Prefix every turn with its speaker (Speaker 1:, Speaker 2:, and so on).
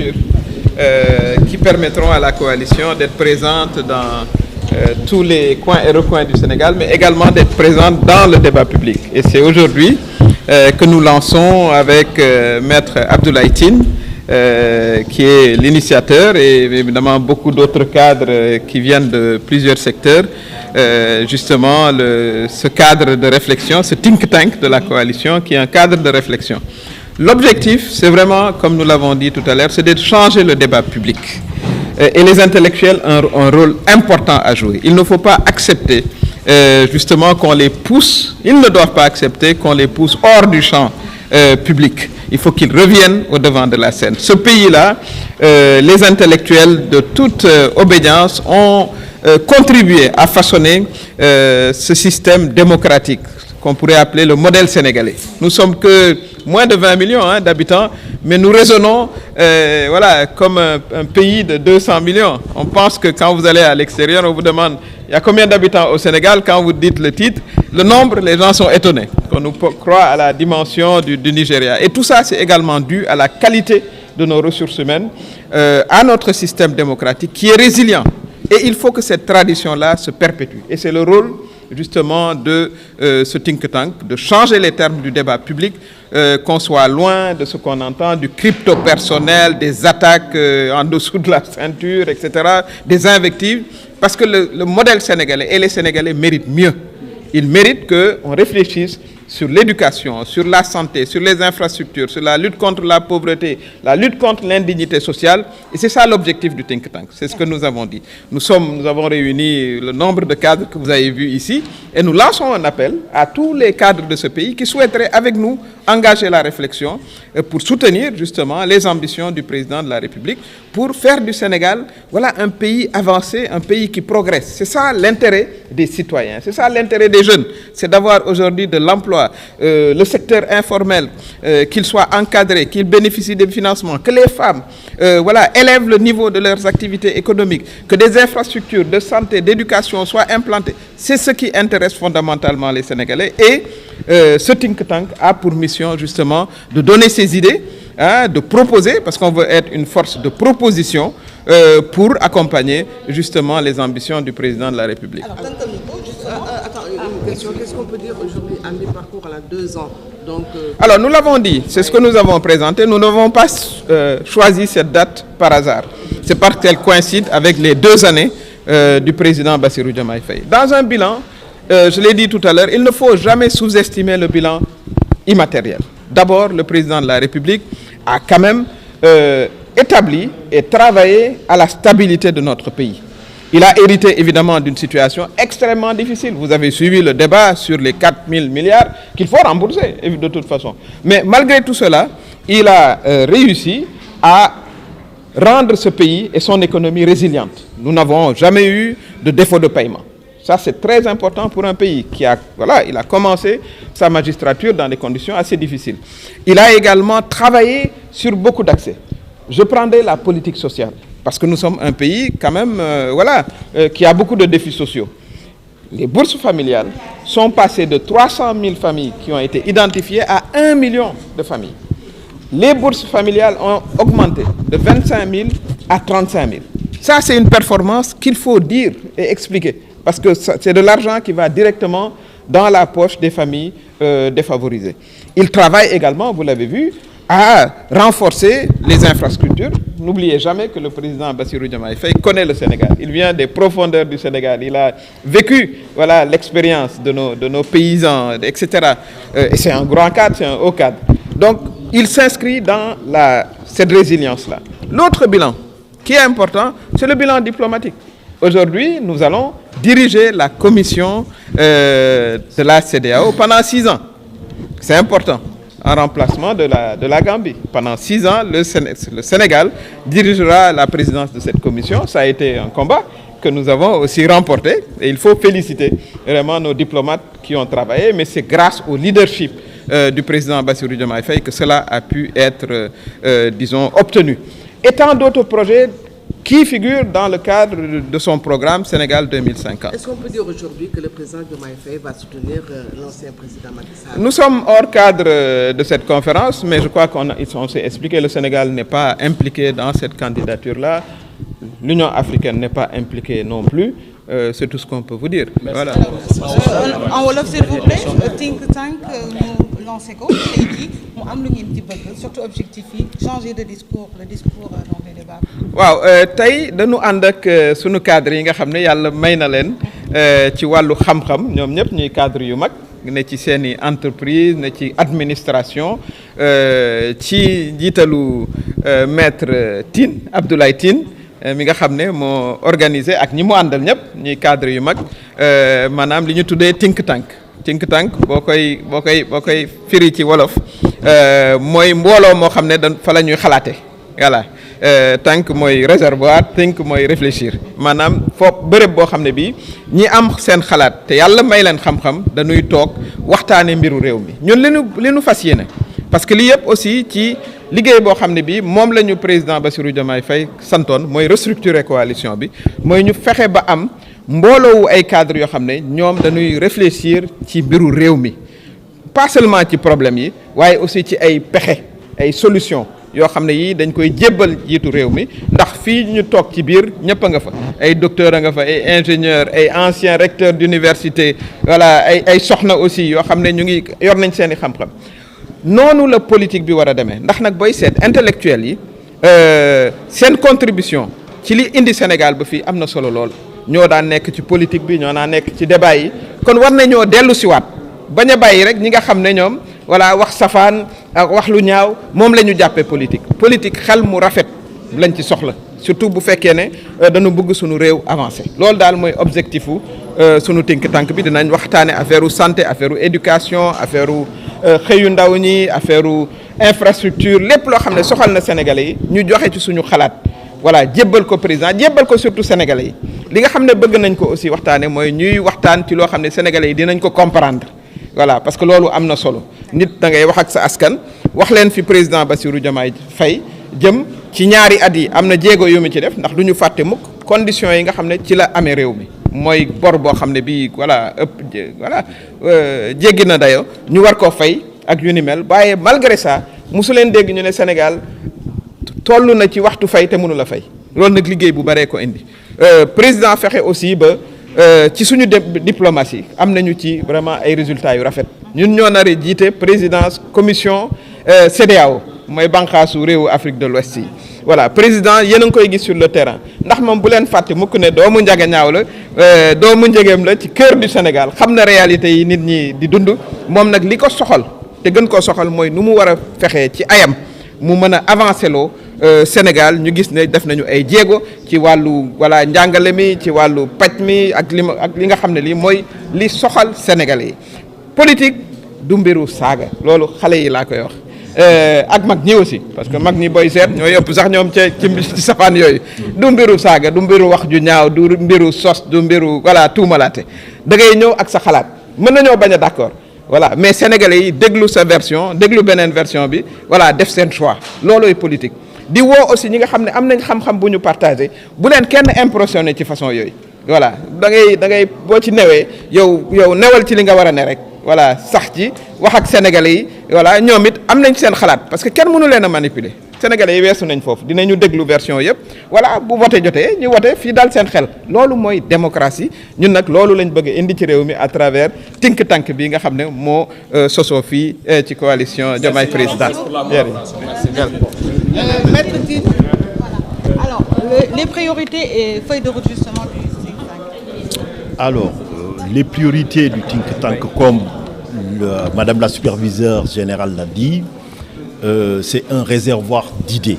Speaker 1: structures qui permettront à la coalition d'être présente dans tous les coins et recoins du Sénégal, mais également d'être présente dans le débat public. Et c'est aujourd'hui que nous lançons avec Maître Abdoulaye Tine, qui est l'initiateur, et évidemment beaucoup d'autres cadres qui viennent de plusieurs secteurs, justement ce cadre de réflexion, ce think tank de la coalition qui est un cadre de réflexion. L'objectif, c'est vraiment, comme nous l'avons dit tout à l'heure, c'est de changer le débat public. Et les intellectuels ont un rôle important à jouer. Il ne faut pas accepter justement qu'on les pousse, ils ne doivent pas accepter qu'on les pousse hors du champ public. Il faut qu'ils reviennent au devant de la scène. Ce pays-là, les intellectuels de toute obédience ont contribué à façonner ce système démocratique qu'on pourrait appeler le modèle sénégalais. Nous sommes que moins de 20 millions d'habitants, mais nous raisonnons voilà, comme un pays de 200 millions. On pense que quand vous allez à l'extérieur, on vous demande il y a combien d'habitants au Sénégal. Quand vous dites le titre, le nombre, les gens sont étonnés. On nous croit à la dimension du Nigeria. Et tout ça, c'est également dû à la qualité de nos ressources humaines, à notre système démocratique qui est résilient. Et il faut que cette tradition-là se perpétue. Et c'est le rôle justement de ce think tank, de changer les termes du débat public, qu'on soit loin de ce qu'on entend, du crypto-personnel, des attaques en dessous de la ceinture, etc., des invectives, parce que le modèle sénégalais et les Sénégalais méritent mieux. Ils méritent qu'on réfléchisse sur l'éducation, sur la santé, sur les infrastructures, sur la lutte contre la pauvreté, la lutte contre l'indignité sociale. Et c'est ça l'objectif du think tank. C'est ce que nous avons dit. Nous avons réuni le nombre de cadres que vous avez vus ici et nous lançons un appel à tous les cadres de ce pays qui souhaiteraient avec nous engager la réflexion pour soutenir justement les ambitions du président de la République pour faire du Sénégal voilà, un pays avancé, un pays qui progresse. C'est ça l'intérêt des citoyens, c'est ça l'intérêt des jeunes. C'est d'avoir aujourd'hui de l'emploi, le secteur informel, qu'il soit encadré, qu'il bénéficie des financements, que les femmes voilà, élèvent le niveau de leurs activités économiques, que des infrastructures de santé, d'éducation soient implantées. C'est ce qui intéresse fondamentalement les Sénégalais. Et ce think tank a pour mission justement de donner ses idées, de proposer, parce qu'on veut être une force de proposition pour accompagner justement les ambitions du président de la République.
Speaker 2: Alors, attends, une question. Qu'est-ce qu'on peut dire aujourd'hui à mi-parcours, à 2 ans donc,
Speaker 1: Alors, nous l'avons dit, c'est ce que nous avons présenté. Nous n'avons pas choisi cette date par hasard. C'est parce qu'elle coïncide avec les 2 années du président Bassirou Diomaye Faye. Dans un bilan, je l'ai dit tout à l'heure, il ne faut jamais sous-estimer le bilan immatériel. D'abord, le président de la République a quand même établi et travaillé à la stabilité de notre pays. Il a hérité évidemment d'une situation extrêmement difficile. Vous avez suivi le débat sur les 4 000 milliards qu'il faut rembourser de toute façon. Mais malgré tout cela, il a réussi à rendre ce pays et son économie résiliente. Nous n'avons jamais eu de défaut de paiement. Ça, c'est très important pour un pays qui a, voilà, il a commencé sa magistrature dans des conditions assez difficiles. Il a également travaillé sur beaucoup d'accès. Je prendrai la politique sociale, parce que nous sommes un pays quand même, voilà, qui a beaucoup de défis sociaux. Les bourses familiales sont passées de 300 000 familles qui ont été identifiées à 1 million de familles. Les bourses familiales ont augmenté de 25 000 à 35 000. Ça, c'est une performance qu'il faut dire et expliquer. Parce que c'est de l'argent qui va directement dans la poche des familles défavorisées. Il travaille également, vous l'avez vu, à renforcer les infrastructures. N'oubliez jamais que le président Bassirou Diomaye Faye connaît le Sénégal. Il vient des profondeurs du Sénégal. Il a vécu voilà, l'expérience de nos paysans, etc. Et c'est un grand cadre, c'est un haut cadre. Donc, il s'inscrit dans cette résilience-là. L'autre bilan qui est important, c'est le bilan diplomatique. Aujourd'hui, nous allons diriger la commission de la CEDEAO pendant 6 ans. C'est important, en remplacement de la Gambie. Pendant 6 ans, le Sénégal dirigera la présidence de cette commission. Ça a été un combat que nous avons aussi remporté. Et il faut féliciter vraiment nos diplomates qui ont travaillé, mais c'est grâce au leadership du président Bassirou Diomaye Faye que cela a pu être, disons, obtenu. Et tant d'autres projets qui figurent dans le cadre de son programme Sénégal 2050.
Speaker 2: Est-ce qu'on peut dire aujourd'hui que le président Diomaye Faye va soutenir l'ancien président Macky Sall?
Speaker 1: Nous sommes hors cadre de cette conférence, mais je crois qu'on s'est expliqué, le Sénégal n'est pas impliqué dans cette candidature-là. L'Union africaine n'est pas impliquée non plus. C'est tout ce qu'on peut vous dire. Voilà.
Speaker 3: En wolof s'il vous plaît, think tank ñu lancé ko tey jii mu am lu ngeen ci bëgg surtout objectif yi changer de discours le discours dans les débats.
Speaker 1: waaw tey dañu ànd ak sunu cadre yi nga xam ne yàlla may na leen ci wàllu xam-xam ñoom ñëpp ñuy cadre yu mag ne ci seeni entreprise ne ci administration ci jiitalu maître Tine Abdoulaye Tine mi nga xam ne moo organisé ak ñi mu àndal ñëpp ñuy cadre yu mag maanaam li ñu tuddee think tank boo koy firi ci wolof mooy mbooloo moo xam ne fa la ñuy xalaate voilà tank mooy réservoir think mooy réfléchir maanaam foofu bërëb boo xam ne bii ñi am seen xalaat te yàlla may leen xam-xam dañuy toog waxtaane mbiru réew mi ñun li nu fas yéene parce que lii yëpp aussi ci liggéey boo xam ne bii moom la ñu président Bassirou Diomaye Faye santoon mooy restructurer coalition bi mooy ñu fexe ba am mbooloowu ay cadres yoo xam ne ñoom dañuy réfléchir ci mbiru réew mi pas seulement ci problème yi waaye aussi ci ay pexe ay solution yoo xam ne yii dañ koy jébbal jiitu réew mi ndax fii ñu toog ci biir ñëpp a nga fa ay docteur a nga fa ay ingénieur ay anciens recteurs d'université voilà ay soxna aussi yoo xam ne ñu ngi yor nañ seen i xam-xam noonu la politique bi war a demee ndax nag booy seet intellectuels yi seen contribution ci li indi Sénégal ba fii am na solo lool ñoo daan nekk ci politique bi ñoo daan nekk ci débat yi kon war nañoo dellu siwaat bañ a bàyyi rek ñi nga xam ne ñoom voilà wax safaan ak wax lu ñaaw moom la ñu jàppee politique xel mu rafet lañ ci soxla surtout bu fekkee ne dañu bëgg suñu réew avancé loolu daal mooy objectif u sunu think tank bi dinañ waxtaane affaire u santé affaire u éducation affaire u xëyu ndaw ñi affaire u infrastructure lépp loo xam ne soxal na Sénégalais yi ñu joxe ci suñu xalaat voilà jébbal ko président jébbal ko surtout Sénégalais yi li nga xam ne bëgg nañ ko aussi waxtaane mooy ñuy waxtaan ci loo xam ne Sénégalais yi dinañ ko comprendre voilà parce que loolu am na solo nit da ngay wax ak sa askan wax leen fi président Bassirou Diomaye Faye jëm ci ñaari at yi am na jéego yu mu ci def ndax du ñu fàtte mukk conditions yi nga xam ne ci la amee réew mi mooy bor boo xam ne bii voilà jéggi na dayo ñu war koo fay ak yu ni mel waaye malgré ça mosu leen dégg ñu ne Sénégal toll na ci waxtu fay te mënu la fay loolu nag liggéey bu baree ko indi président fexe aussi ba ci suñu diplomatie am nañu ci vraiment ay résultats yu rafet ñun ñoo nar a jiite présidence commission CEDEAO mooy bànqaasu réewu Afrique de l'Ouest yi voilà président yéen a ngi koy gis sur le terrain ndax moom bu leen fàtte mukk ne doomu njagañaaw la doomu njëgeem la ci cœur du Sénégal xam na réalité yi nit ñi di dund moom nag li ko soxal te gën koo soxal mooy nu mu war a fexee ci ayam mu mën a avancer loo Sénégal ñu gis ne def nañu ay jéego ci wàllu voilà njàngale mi ci wàllu paj mi ak li nga xam ne lii mooy li soxal Sénégalais yi politique du mbiru saaga loolu xale yi laa koy wax ak mag ñi aussi parce que mag ñi booy seet ñoo yëpp sax ñoom ci safaan yooyu du mbiru saaga du mbiru wax ju ñaaw du mbiru sos du mbiru voilà tuumalaate da ngay ñëw ak sa xalaat mën nañoo bañ a d'accord voilà mais sénégalais yi déglu sa version déglu beneen version bi voilà def seen choix loolooy politique di woo aussi ñi nga xam ne am nañ xam-xam bu ñu partagé bu leen kenn impressionné ci façon yooyu voilà da ngay boo ci newee yow newal ci li nga war a ne rek voilà sax ci wax ak sénégalais yi voilà ñoom it am nañ seen xalaat parce que kenn mënu leen a manipuler sénégalais yi weesu nañ foofu dinañu déglu version yëpp voilà bu voté jotee ñu voté fii daal seen xel loolu mooy démocratie ñun nag loolu lañ bëgg indi ci réew mi à travers think tank bi nga xam ne moo sosoo fii ci coalition Diomaye président.
Speaker 3: Maître Tine, alors les priorités et feuilles de route justement du think tank.
Speaker 4: Alors les priorités du think tank comme Madame la superviseure générale l'a dit, c'est un réservoir d'idées.